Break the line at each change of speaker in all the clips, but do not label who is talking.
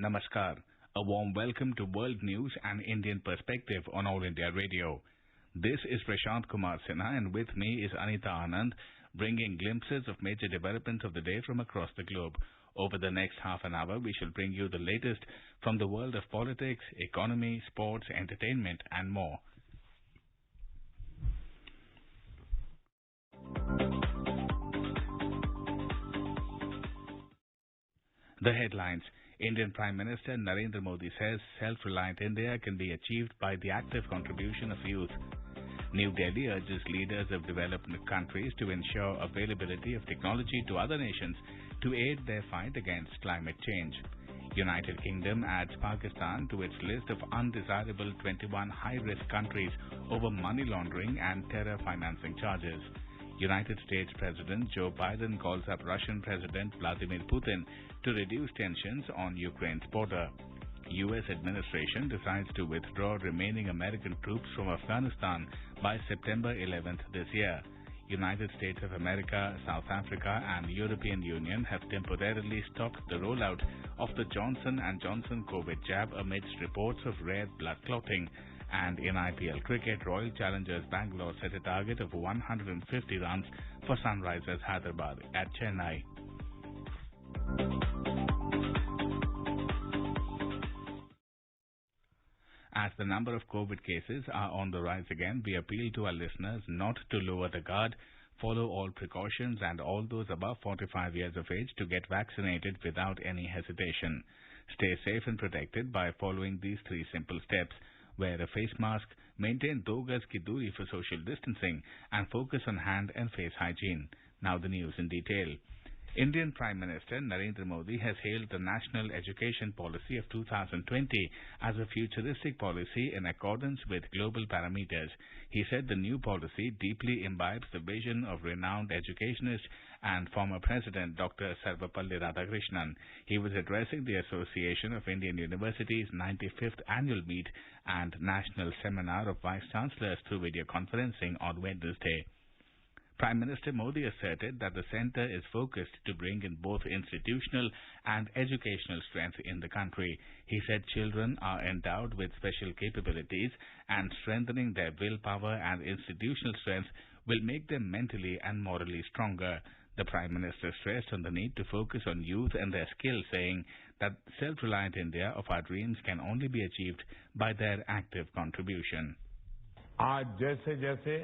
Namaskar. A warm welcome to World News and Indian Perspective on All India Radio. This is Prashant Kumar Sinha, and with me is Anita Anand, bringing glimpses of major developments of the day from across the globe. Over the next half an hour, we shall bring you the latest from the world of politics, economy, sports, entertainment, and more. The headlines. Indian Prime Minister Narendra Modi says self-reliant India can be achieved by the active contribution of youth. New Delhi urges leaders of developed countries to ensure availability of technology to other nations to aid their fight against climate change. United Kingdom adds Pakistan to its list of undesirable 21 high-risk countries over money laundering and terror financing charges. United States President Joe Biden calls up Russian President Vladimir Putin to reduce tensions on Ukraine's border. U.S. administration decides to withdraw remaining American troops from Afghanistan by September 11th this year. United States of America, South Africa and European Union have temporarily stopped the rollout of the Johnson & Johnson COVID jab amidst reports of rare blood clotting. And in IPL cricket, Royal Challengers Bangalore set a target of 150 runs for Sunrisers Hyderabad at Chennai. As the number of COVID cases are on the rise again, we appeal to our listeners not to lower the guard, follow all precautions, and all those above 45 years of age to get vaccinated without any hesitation. Stay safe and protected by following these 3 simple steps. Wear a face mask, maintain 2 gaz ki duri for social distancing, and focus on hand and face hygiene. Now the news in detail. Indian Prime Minister Narendra Modi has hailed the National Education Policy of 2020 as a futuristic policy in accordance with global parameters. He said the new policy deeply imbibes the vision of renowned educationist and former President Dr. Sarvepalli Radhakrishnan. He was addressing the Association of Indian Universities' 95th Annual Meet and National Seminar of Vice Chancellors through video conferencing on Wednesday. Prime Minister Modi asserted that the centre is focused to bring in both institutional and educational strength in the country. He said children are endowed with special capabilities and strengthening their willpower and institutional strength will make them mentally and morally stronger. The Prime Minister stressed on the need to focus on youth and their skills, saying that self-reliant India of our dreams can only be achieved by their active contribution.
आज जैसे जैसे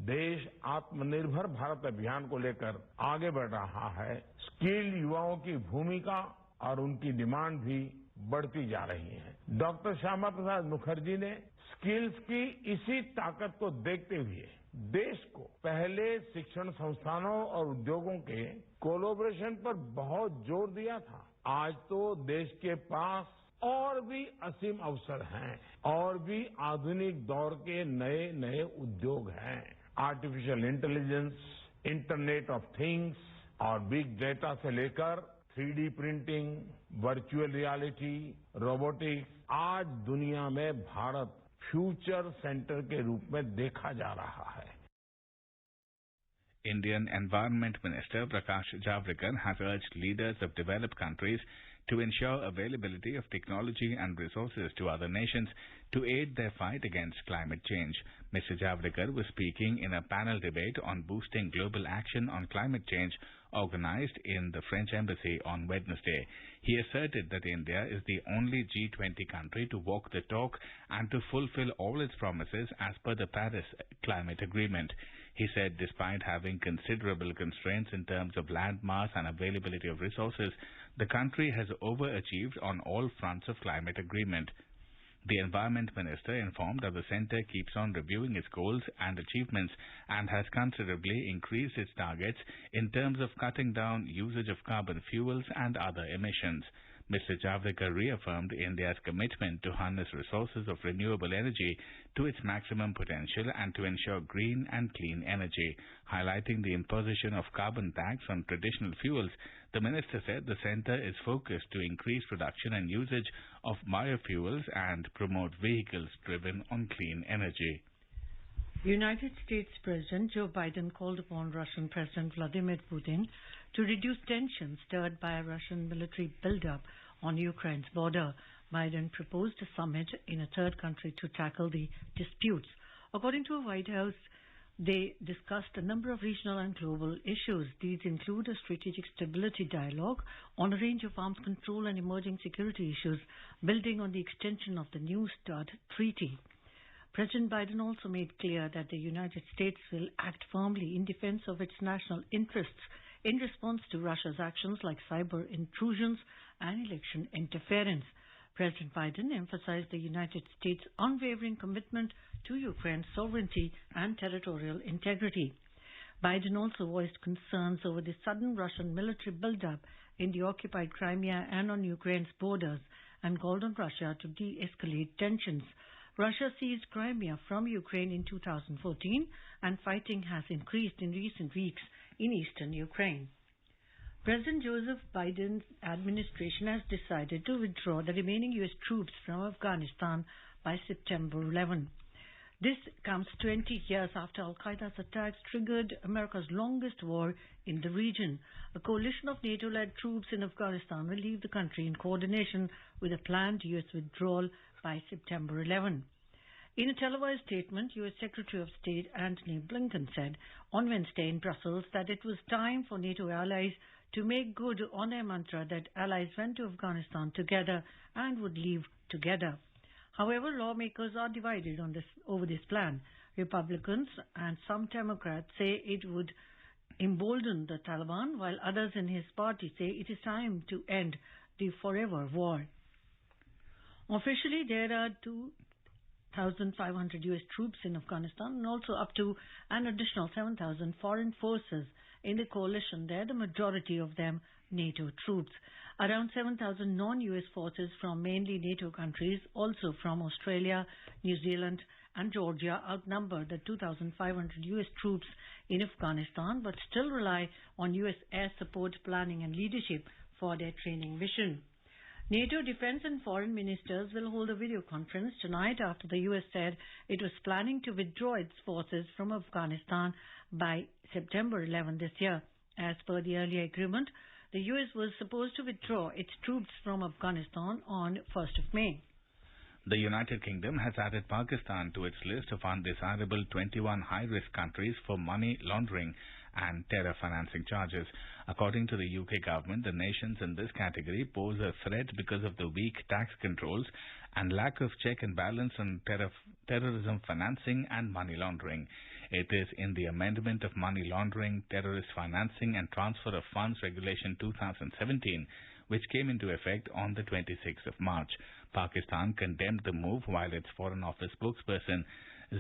देश आत्मनिर्भर भारत अभियान को लेकर आगे बढ़ रहा है, स्किल्ड युवाओं की भूमिका और उनकी डिमांड भी बढ़ती जा रही है। डॉक्टर श्यामा प्रसाद मुखर्जी ने स्किल्स की इसी ताकत को देखते हुए देश को पहले शिक्षण संस्थानों और उद्योगों के कोलैबोरेशन पर बहुत जोर दिया था। आज तो देश के पास और भी असीम अवसर हैं और भी आधुनिक दौर के नए नए उद्योग हैं। Artificial intelligence, internet of things और बिग डेटा से लेकर 3D printing, virtual reality, robotics, आज दुनिया में भारत फ्यूचर सेंटर के रूप में देखा जा रहा है।
Indian Environment Minister Prakash Javadekar has urged leaders of developed countries to ensure availability of technology and resources to other nations to aid their fight against climate change. Mr. Javadekar was speaking in a panel debate on boosting global action on climate change organized in the French Embassy on Wednesday. He asserted that India is the only G20 country to walk the talk and to fulfill all its promises as per the Paris Climate Agreement. He said despite having considerable constraints in terms of land mass and availability of resources, the country has overachieved on all fronts of climate agreement. The Environment Minister informed that the centre keeps on reviewing its goals and achievements and has considerably increased its targets in terms of cutting down usage of carbon fuels and other emissions. Mr. Javadekar reaffirmed India's commitment to harness resources of renewable energy to its maximum potential and to ensure green and clean energy. Highlighting the imposition of carbon tax on traditional fuels, the minister said the centre is focused to increase production and usage of biofuels and promote vehicles driven on clean energy.
United States President Joe Biden called upon Russian President Vladimir Putin to reduce tensions stirred by a Russian military buildup on Ukraine's border. Biden proposed a summit in a third country to tackle the disputes. According to a White House, they discussed a number of regional and global issues. These include a strategic stability dialogue on a range of arms control and emerging security issues, building on the extension of the New START treaty. President Biden also made clear that the United States will act firmly in defense of its national interests in response to Russia's actions like cyber intrusions and election interference. President Biden emphasized the United States' unwavering commitment to Ukraine's sovereignty and territorial integrity. Biden also voiced concerns over the sudden Russian military buildup in the occupied Crimea and on Ukraine's borders and called on Russia to de-escalate tensions. Russia seized Crimea from Ukraine in 2014 and fighting has increased in recent weeks in eastern Ukraine. President Joseph Biden's administration has decided to withdraw the remaining U.S. troops from Afghanistan by September 11. This comes 20 years after Al-Qaeda's attacks triggered America's longest war in the region. A coalition of NATO-led troops in Afghanistan will leave the country in coordination with a planned U.S. withdrawal by September 11. In a televised statement, U.S. Secretary of State Antony Blinken said on Wednesday in Brussels that it was time for NATO allies to make good on their mantra that allies went to Afghanistan together and would leave together. However, lawmakers are divided on over this plan. Republicans and some Democrats say it would embolden the Taliban, while others in his party say it is time to end the forever war. Officially, there are 2,500 U.S. troops in Afghanistan and also up to an additional 7,000 foreign forces in the coalition there, the majority of them NATO troops. Around 7,000 non-U.S. forces from mainly NATO countries, also from Australia, New Zealand and Georgia, outnumber the 2,500 U.S. troops in Afghanistan, but still rely on U.S. air support, planning and leadership for their training mission. NATO defense and foreign ministers will hold a video conference tonight after the U.S. said it was planning to withdraw its forces from Afghanistan by September 11 this year. As per the earlier agreement, the U.S. was supposed to withdraw its troops from Afghanistan on 1st of May.
The United Kingdom has added Pakistan to its list of undesirable 21 high-risk countries for money laundering and terror financing charges. According to the UK government, the nations in this category pose a threat because of the weak tax controls and lack of check and balance on terrorism financing and money laundering. It is in the Amendment of Money Laundering, Terrorist Financing and Transfer of Funds Regulation 2017, which came into effect on the 26th of March. Pakistan condemned the move, while its Foreign Office spokesperson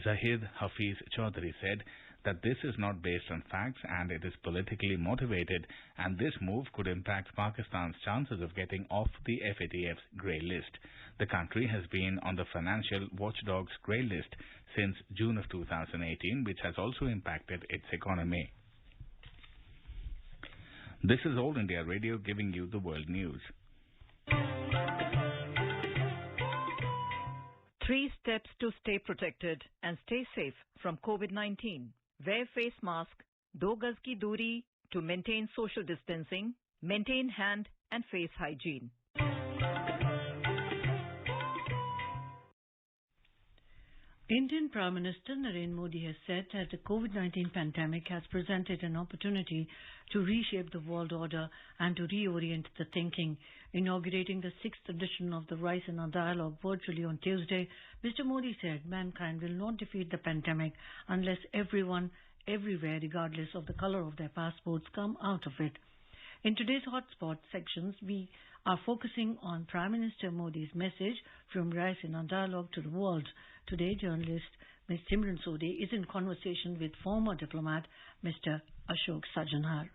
Zahid Hafiz Chaudhry said that this is not based on facts and it is politically motivated, and this move could impact Pakistan's chances of getting off the FATF's grey list. The country has been on the Financial Watchdog's grey list since June of 2018, which has also impacted its economy. This is All India Radio giving you the world news.
3 steps to stay protected and stay safe from COVID-19. Wear face mask, 2 gaz ki duri to maintain social distancing, maintain hand and face hygiene.
Indian Prime Minister Narendra Modi has said that the COVID-19 pandemic has presented an opportunity to reshape the world order and to reorient the thinking. Inaugurating the 6th edition of the Rise in Our Dialogue virtually on Tuesday, Mr. Modi said mankind will not defeat the pandemic unless everyone, everywhere, regardless of the color of their passports, come out of it. In today's hotspot sections, we are focusing on Prime Minister Modi's message from Rise in Our Dialogue to the world. Today, journalist Ms. Simran Sodhi is in conversation with former diplomat Mr. Ashok Sajanhar.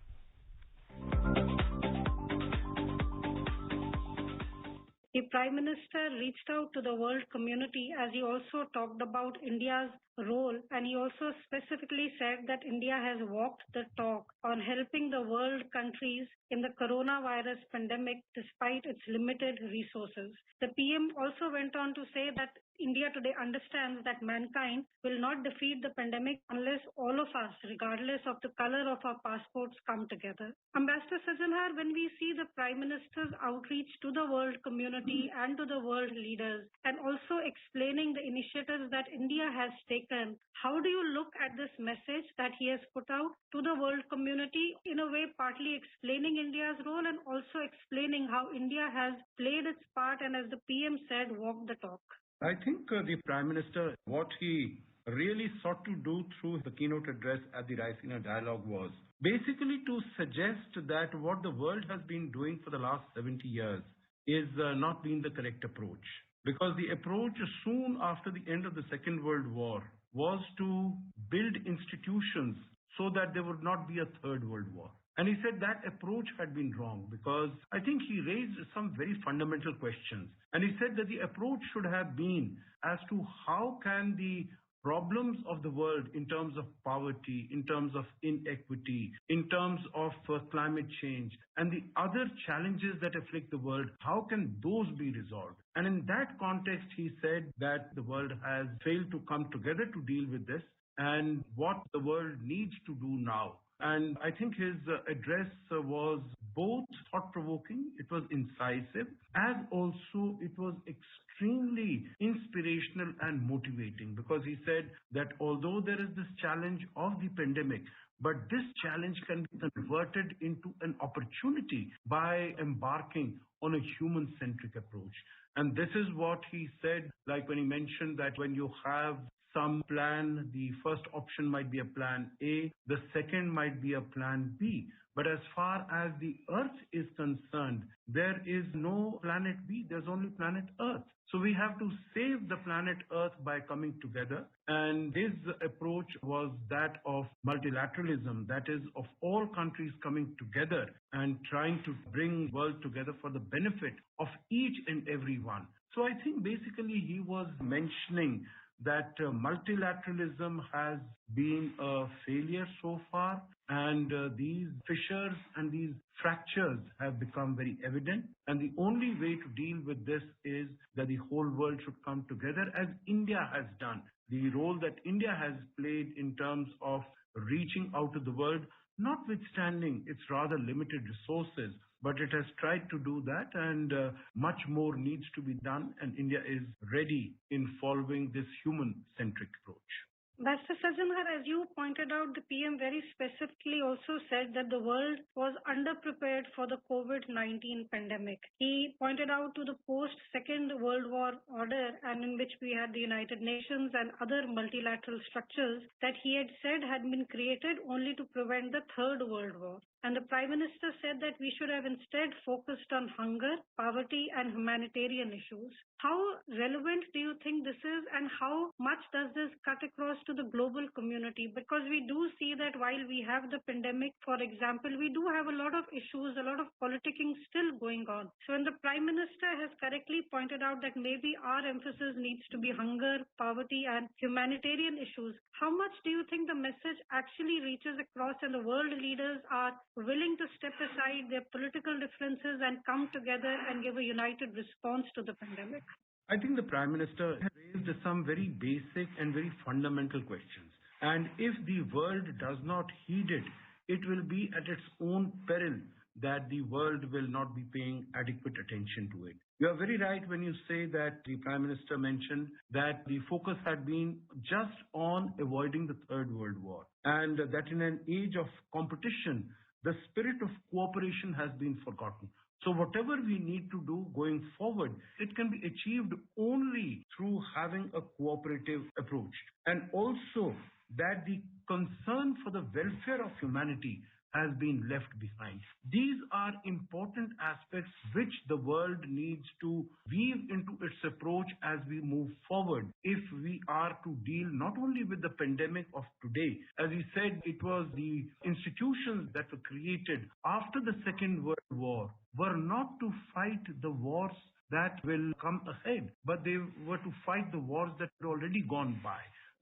The Prime Minister reached out to the world community as he also talked about India's role, and he also specifically said that India has walked the talk on helping the world countries in the coronavirus pandemic despite its limited resources. The PM also went on to say that India today understands that mankind will not defeat the pandemic unless all of us, regardless of the color of our passports, come together. Ambassador Sajanhar, when we see the Prime Minister's outreach to the world community and to the world leaders, and also explaining the initiatives that India has taken, how do you look at this message that he has put out to the world community, in a way partly explaining India's role and also explaining how India has played its part and, as the PM said, walked the talk?
I think the Prime Minister, what he really sought to do through the keynote address at the Raisina Dialogue was basically to suggest that what the world has been doing for the last 70 years is not being the correct approach. Because the approach soon after the end of the Second World War was to build institutions so that there would not be a Third World War. And he said that approach had been wrong because I think he raised some very fundamental questions. And he said that the approach should have been as to how can the problems of the world in terms of poverty, in terms of inequity, in terms of climate change, and the other challenges that afflict the world, how can those be resolved? And in that context, he said that the world has failed to come together to deal with this and what the world needs to do now. And I think his address was both thought-provoking, it was incisive, as also it was extremely inspirational and motivating because he said that although there is this challenge of the pandemic, but this challenge can be converted into an opportunity by embarking on a human-centric approach. And this is what he said, like when he mentioned that when you have some plan, the first option might be a plan A, the second might be a plan B. But as far as the Earth is concerned, there is no planet B, there's only planet Earth. So we have to save the planet Earth by coming together. And his approach was that of multilateralism, that is of all countries coming together and trying to bring world together for the benefit of each and every one. So I think basically he was mentioning that multilateralism has been a failure so far, and these fissures and these fractures have become very evident. And the only way to deal with this is that the whole world should come together, as India has done. The role that India has played in terms of reaching out to the world, notwithstanding its rather limited resources, but it has tried to do that, and much more needs to be done, and India is ready in following this human-centric approach.
Ambassador Sajanhar, as you pointed out, the PM very specifically also said that the world was underprepared for the COVID-19 pandemic. He pointed out to the post-Second World War order, and in which we had the United Nations and other multilateral structures that he had said had been created only to prevent the Third World War. And the Prime Minister said that we should have instead focused on hunger, poverty, and humanitarian issues. How relevant do you think this is, and how much does this cut across to the global community? Because we do see that while we have the pandemic, for example, we do have a lot of issues, a lot of politicking still going on. So when the Prime Minister has correctly pointed out that maybe our emphasis needs to be hunger, poverty, and humanitarian issues, how much do you think the message actually reaches across and the world leaders are willing to step aside their political differences and come together and give a united response to the pandemic?
I think the Prime Minister has raised some very basic and very fundamental questions. And if the world does not heed it, it will be at its own peril that the world will not be paying adequate attention to it. You are very right when you say that the Prime Minister mentioned that the focus had been just on avoiding the Third World War, and that in an age of competition, the spirit of cooperation has been forgotten. So whatever we need to do going forward, it can be achieved only through having a cooperative approach. And also that the concern for the welfare of humanity has been left behind. These are important aspects which the world needs to weave into its approach as we move forward if we are to deal not only with the pandemic of today. As he said, it was the institutions that were created after the Second World War were not to fight the wars that will come ahead, but they were to fight the wars that had already gone by.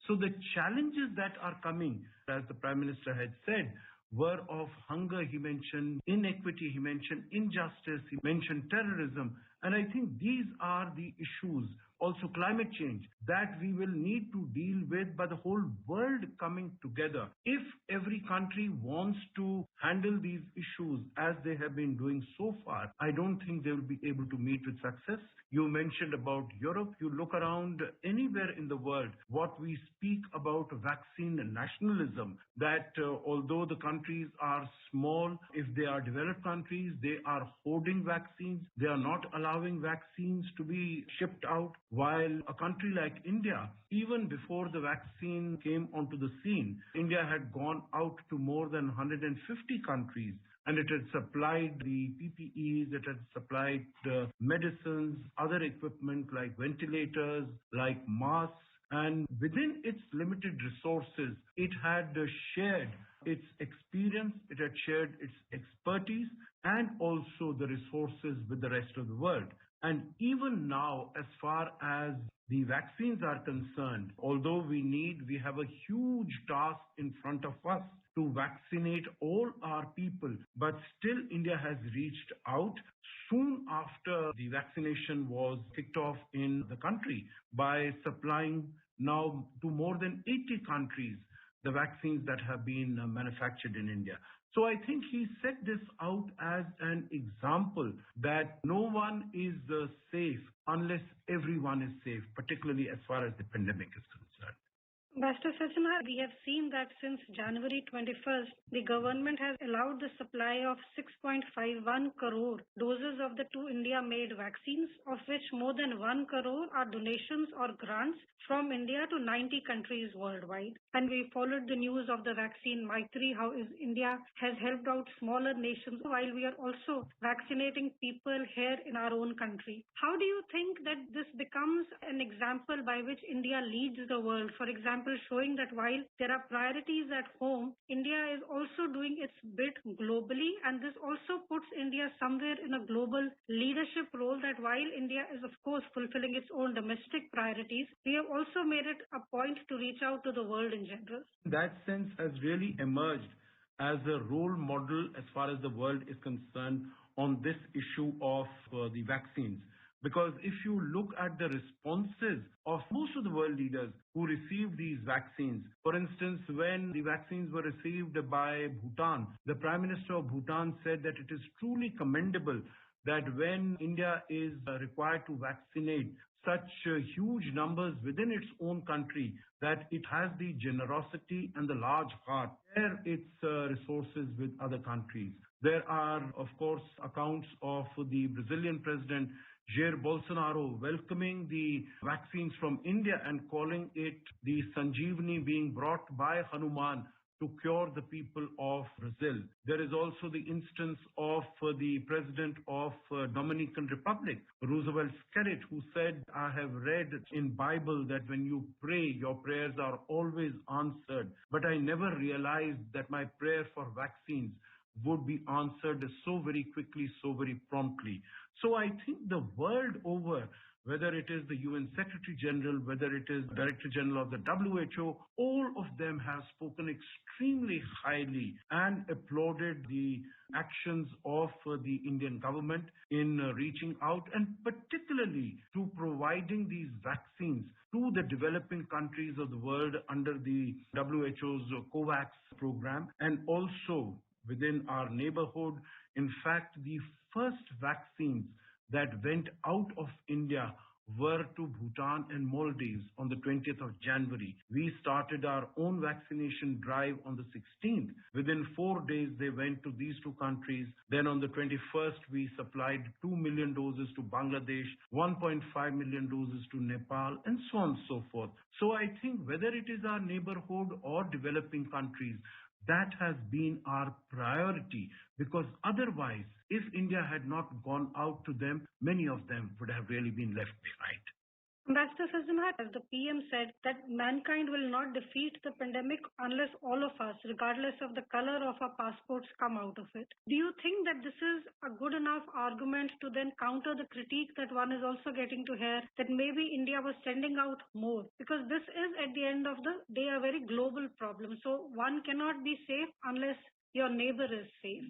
So the challenges that are coming, as the Prime Minister had said, were of hunger, he mentioned inequity, he mentioned injustice, he mentioned terrorism. And I think these are the issues, also climate change, that we will need to deal with by the whole world coming together. If every country wants to handle these issues as they have been doing so far, I don't think they will be able to meet with success. You mentioned about Europe. You look around anywhere in the world, what we speak about vaccine nationalism, that although the countries are small, if they are developed countries, they are hoarding vaccines. They are not allowing vaccines to be shipped out. While a country like India, even before the vaccine came onto the scene, India had gone out to more than 150 countries. And it had supplied the PPEs, it had supplied medicines, other equipment like ventilators, like masks. And within its limited resources, it had shared its experience, it had shared its expertise, and also the resources with the rest of the world. And even now, as far as the vaccines are concerned, although we have a huge task in front of us to vaccinate all our people, but still India has reached out soon after the vaccination was kicked off in the country by supplying now to more than 80 countries the vaccines that have been manufactured in India. So I think he set this out as an example that no one is safe unless everyone is safe, particularly as far as the pandemic is concerned.
Ambassador Sachana, we have seen that since January 21st, the government has allowed the supply of 6.51 crore doses of the two India-made vaccines, of which more than 1 crore are donations or grants from India to 90 countries worldwide. And we followed the news of the vaccine Maitri, how India has helped out smaller nations while we are also vaccinating people here in our own country. How do you think that this becomes an example by which India leads the world? For example, showing that while there are priorities at home, India is also doing its bit globally, and this also puts India somewhere in a global leadership role, that while India is of course fulfilling its own domestic priorities, we have also made it a point to reach out to the world in general.
That sense has really emerged as a role model as far as the world is concerned on this issue of the vaccines. Because if you look at the responses of most of the world leaders who received these vaccines, for instance, when the vaccines were received by Bhutan, the Prime Minister of Bhutan said that it is truly commendable that when India is required to vaccinate such huge numbers within its own country, that it has the generosity and the large heart to share its resources with other countries. There are, of course, accounts of the Brazilian President Jair Bolsonaro welcoming the vaccines from India and calling it the Sanjeevani being brought by Hanuman to cure the people of Brazil. There is also the instance of the president of Dominican Republic, Roosevelt Skerrit, who said, I have read in Bible that when you pray, your prayers are always answered. But I never realized that my prayer for vaccines would be answered so very quickly, so very promptly. So I think the world over, whether it is the UN Secretary General, whether it is Director General of the WHO, all of them have spoken extremely highly and applauded the actions of the Indian government in reaching out and particularly to providing these vaccines to the developing countries of the world under the WHO's COVAX program, and also within our neighborhood. In fact, the first vaccines that went out of India were to Bhutan and Maldives on the 20th of January. We started our own vaccination drive on the 16th. Within 4 days, they went to these two countries. Then on the 21st, we supplied 2 million doses to Bangladesh, 1.5 million doses to Nepal, and so on and so forth. So I think whether it is our neighborhood or developing countries, that has been our priority, because otherwise, if India had not gone out to them, many of them would have really been left behind.
Ambassador Sajjanhar, as the PM said, that mankind will not defeat the pandemic unless all of us, regardless of the color of our passports, come out of it. Do you think that this is a good enough argument to then counter the critique that one is also getting to hear that maybe India was sending out more? Because this is at the end of the day a very global problem. So one cannot be safe unless your neighbor is safe.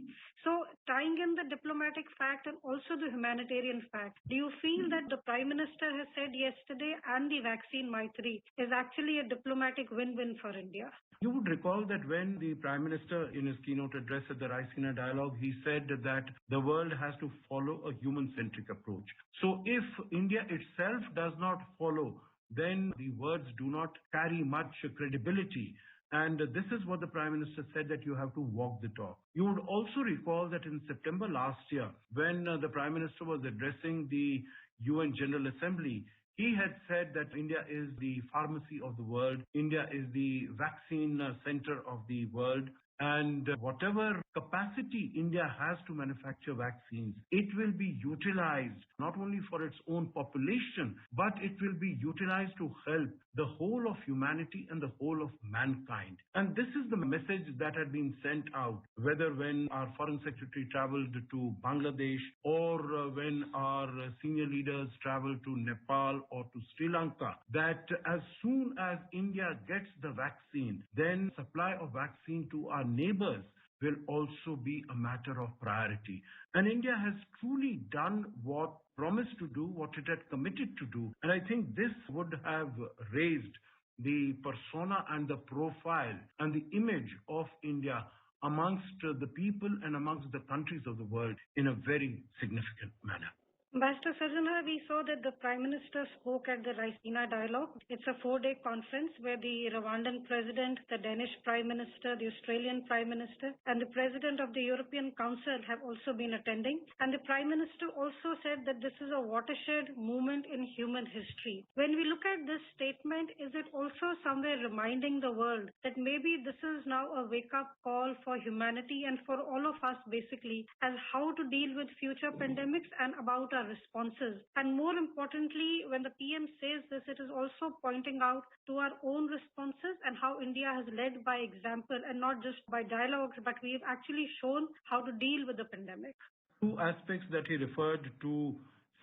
So tying in the diplomatic fact and also the humanitarian fact, do you feel that the Prime Minister has said yesterday and the vaccine Maitri is actually a diplomatic win-win for India?
You would recall that when the Prime Minister in his keynote address at the Raisina Dialogue, he said that the world has to follow a human-centric approach. So if India itself does not follow, then the words do not carry much credibility. And this is what the Prime Minister said, that you have to walk the talk. You would also recall that in September last year, when the Prime Minister was addressing the UN General Assembly, he had said that India is the pharmacy of the world, India is the vaccine center of the world, and whatever capacity India has to manufacture vaccines, it will be utilized not only for its own population, but it will be utilized to help the whole of humanity and the whole of mankind. And this is the message that had been sent out, whether when our Foreign Secretary traveled to Bangladesh or when our senior leaders traveled to Nepal or to Sri Lanka, that as soon as India gets the vaccine, then supply of vaccine to our neighbors will also be a matter of priority. And India has truly done what promised to do, what it had committed to do. And I think this would have raised the persona and the profile and the image of India amongst the people and amongst the countries of the world in a very significant manner.
Ambassador Sajjanhar, we saw that the Prime Minister spoke at the Raisina Dialogue. It's a 4-day conference where the Rwandan President, the Danish Prime Minister, the Australian Prime Minister, and the President of the European Council have also been attending. And the Prime Minister also said that this is a watershed moment in human history. When we look at this statement, is it also somewhere reminding the world that maybe this is now a wake-up call for humanity and for all of us basically as how to deal with future pandemics and about our responses? And more importantly, when the PM says this, it is also pointing out to our own responses and how India has led by example and not just by dialogues, but we've actually shown how to deal with the pandemic.
Two aspects that he referred to,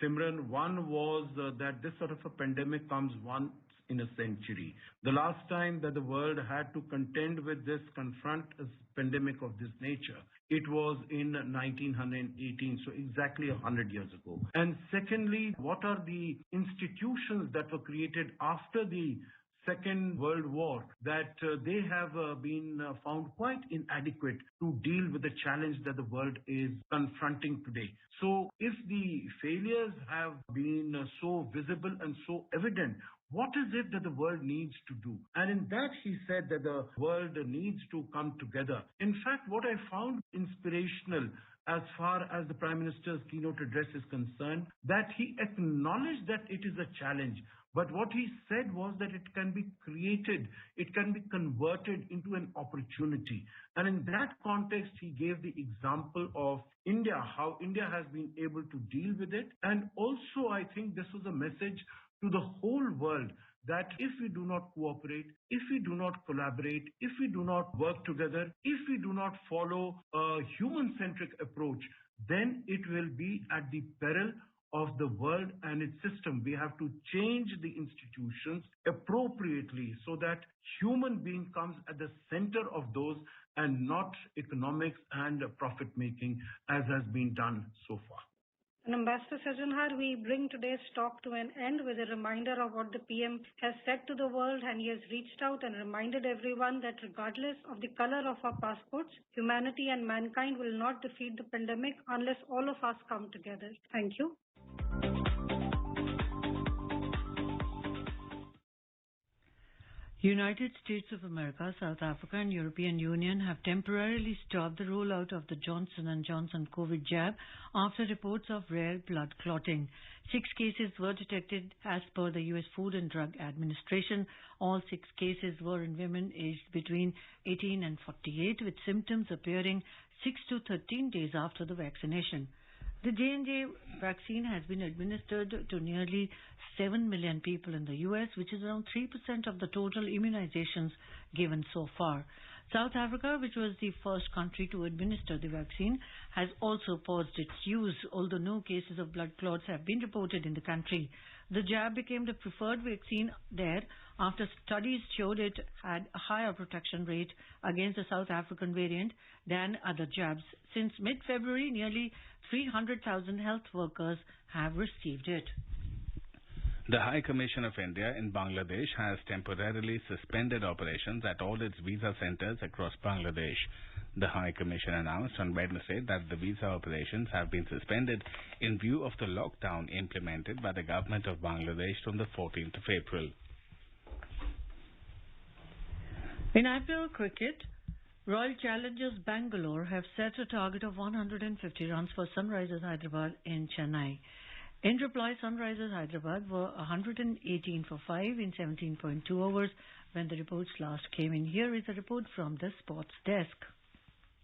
Simran. One was that this sort of a pandemic comes once in a century. The last time that the world had to contend with this, confront a pandemic of this nature, it was in 1918, so exactly 100 years ago. And secondly, what are the institutions that were created after the Second World War that they have been found quite inadequate to deal with the challenge that the world is confronting today. So if the failures have been so visible and so evident, what is it that the world needs to do? And in that, he said that the world needs to come together. In fact, what I found inspirational as far as the Prime Minister's keynote address is concerned, that he acknowledged that it is a challenge. But what he said was that it can be created, it can be converted into an opportunity. And in that context, he gave the example of India, how India has been able to deal with it. And also, I think this was a message to the whole world that if we do not cooperate, if we do not collaborate, if we do not work together, if we do not follow a human-centric approach, then it will be at the peril of the world and its system. We have to change the institutions appropriately so that human being comes at the center of those and not economics and profit-making as has been done so far.
And Ambassador Sajjanhar, we bring today's talk to an end with a reminder of what the PM has said to the world, and he has reached out and reminded everyone that regardless of the color of our passports, humanity and mankind will not defeat the pandemic unless all of us come together. Thank you.
United States of America, South Africa and European Union have temporarily stopped the rollout of the Johnson & Johnson COVID jab after reports of rare blood clotting. 6 cases were detected as per the U.S. Food and Drug Administration. All 6 cases were in women aged between 18 and 48 with symptoms appearing 6 to 13 days after the vaccination. The J&J vaccine has been administered to nearly 7 million people in the U.S., which is around 3% of the total immunizations given so far. South Africa, which was the first country to administer the vaccine, has also paused its use, although no cases of blood clots have been reported in the country. The jab became the preferred vaccine there after studies showed it had a higher protection rate against the South African variant than other jabs. Since mid-February, nearly 300,000 health workers have received it.
The High Commission of India in Bangladesh has temporarily suspended operations at all its visa centers across Bangladesh. The High Commission announced on Wednesday that the visa operations have been suspended in view of the lockdown implemented by the government of Bangladesh from the 14th of April.
In IPL cricket, Royal Challengers Bangalore have set a target of 150 runs for Sunrisers Hyderabad in Chennai. In reply, Sunrisers Hyderabad were 118 for 5 in 17.2 overs when the reports last came in. Here is a report from the sports desk.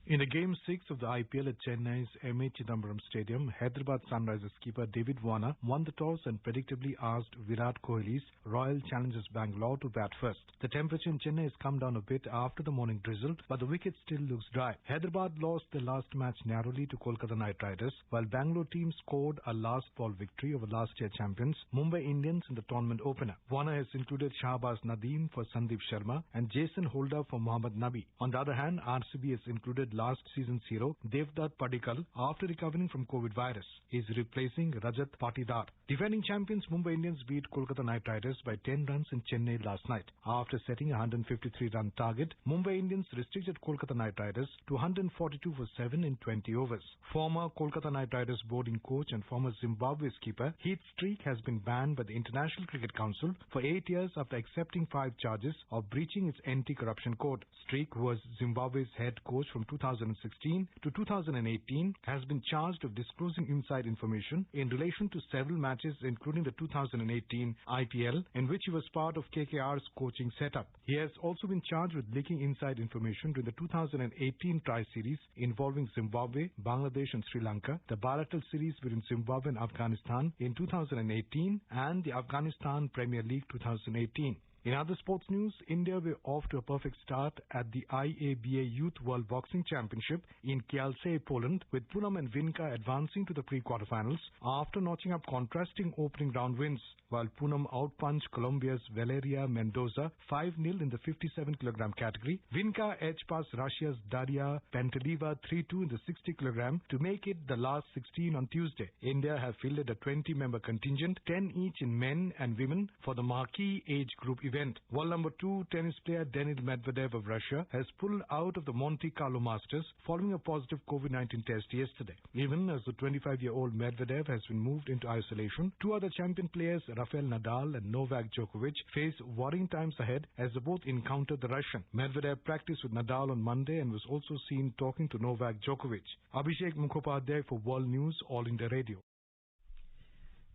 In the Game 6 of the IPL at Chennai's M.A. Chidambaram Stadium, Hyderabad Sunrisers keeper David Warner won the toss and predictably asked Virat Kohli's Royal Challengers Bangalore to bat first. The temperature in Chennai has come down a bit after the morning drizzle, but the wicket still looks dry. Hyderabad lost their last match narrowly to Kolkata Knight Riders, while Bangalore team scored a last ball victory over last year champions Mumbai Indians in the tournament opener. Warner has included Shahbaz Nadeem for Sandeep Sharma and Jason Holder for Mohammad Nabi. On the other hand, RCB has included last season's hero Devdutt Padikkal after recovering from COVID virus. He is replacing Rajat Patidar. Defending champions Mumbai Indians beat Kolkata Knight Riders by 10 runs in Chennai last night. After setting a 153-run target, Mumbai Indians restricted Kolkata Knight Riders to 142 for 7 in 20 overs. Former Kolkata Knight Riders bowling coach and former Zimbabwe skipper Heath Streak has been banned by the International Cricket Council for 8 years after accepting 5 charges of breaching its anti-corruption code. Streak, who was Zimbabwe's head coach from 2016 to 2018, has been charged of disclosing inside information in relation to several matches, including the 2018 IPL, in which he was part of KKR's coaching setup. He has also been charged with leaking inside information during the 2018 Tri-Series involving Zimbabwe, Bangladesh and Sri Lanka, the bilateral series between Zimbabwe and Afghanistan in 2018, and the Afghanistan Premier League 2018. In other sports news, India were off to a perfect start at the IABA Youth World Boxing Championship in Kielce, Poland, with Poonam and Vinka advancing to the pre-quarterfinals after notching up contrasting opening round wins, while Poonam outpunched Colombia's Valeria Mendoza 5-0 in the 57kg category. Vinka edge-passed Russia's Daria Pentelieva 3-2 in the 60kg to make it the last 16 on Tuesday. India have fielded a 20-member contingent, 10 each in men and women, for the marquee age group event. World number 2 tennis player Daniil Medvedev of Russia has pulled out of the Monte Carlo Masters following a positive COVID-19 test yesterday. Even as the 25-year-old Medvedev has been moved into isolation, 2 other champion players, Rafael Nadal and Novak Djokovic, face worrying times ahead as they both encounter the Russian. Medvedev practiced with Nadal on Monday and was also seen talking to Novak Djokovic. Abhishek Mukhopadhyay for World News, All India Radio.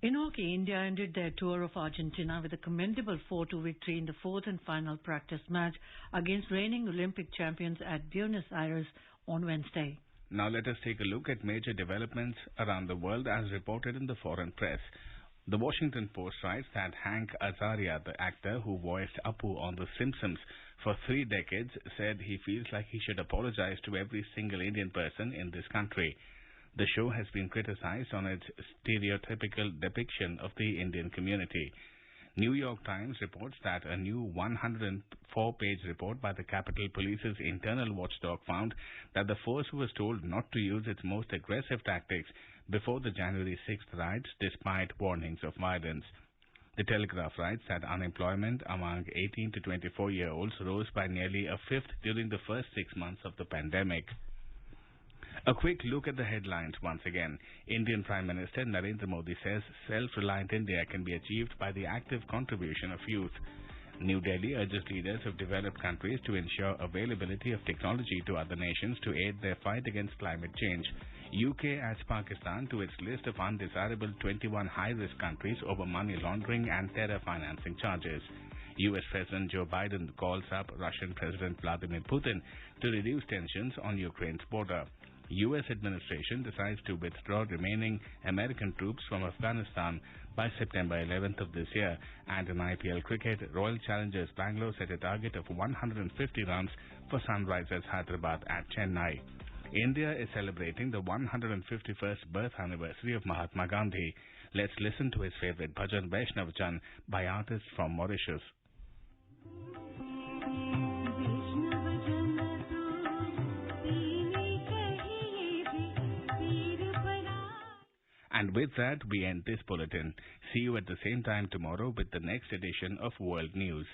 In hockey, India ended their tour of Argentina with a commendable 4-2 victory in the fourth and final practice match against reigning Olympic champions at Buenos Aires on Wednesday.
Now let us take a look at major developments around the world as reported in the foreign press. The Washington Post writes that Hank Azaria, the actor who voiced Apu on The Simpsons for 3 decades, said he feels like he should apologize to every single Indian person in this country. The show has been criticized on its stereotypical depiction of the Indian community. New York Times reports that a new 104-page report by the Capitol Police's internal watchdog found that the force was told not to use its most aggressive tactics before the January 6th riots, despite warnings of violence. The Telegraph writes that unemployment among 18 to 24-year-olds rose by nearly a fifth during the first 6 months of the pandemic. A quick look at the headlines once again. Indian Prime Minister Narendra Modi says self-reliant India can be achieved by the active contribution of youth. New Delhi urges leaders of developed countries to ensure availability of technology to other nations to aid their fight against climate change. UK adds Pakistan to its list of undesirable 21 high-risk countries over money laundering and terror financing charges. US President Joe Biden calls up Russian President Vladimir Putin to reduce tensions on Ukraine's border. U.S. administration decides to withdraw remaining American troops from Afghanistan by September 11th of this year. And in IPL cricket, Royal Challengers Bangalore set a target of 150 runs for Sunrisers Hyderabad at Chennai. India is celebrating the 151st birth anniversary of Mahatma Gandhi. Let's listen to his favorite bhajan Vaishnav Jan by artists from Mauritius. And with that, we end this bulletin. See you at the same time tomorrow with the next edition of World News.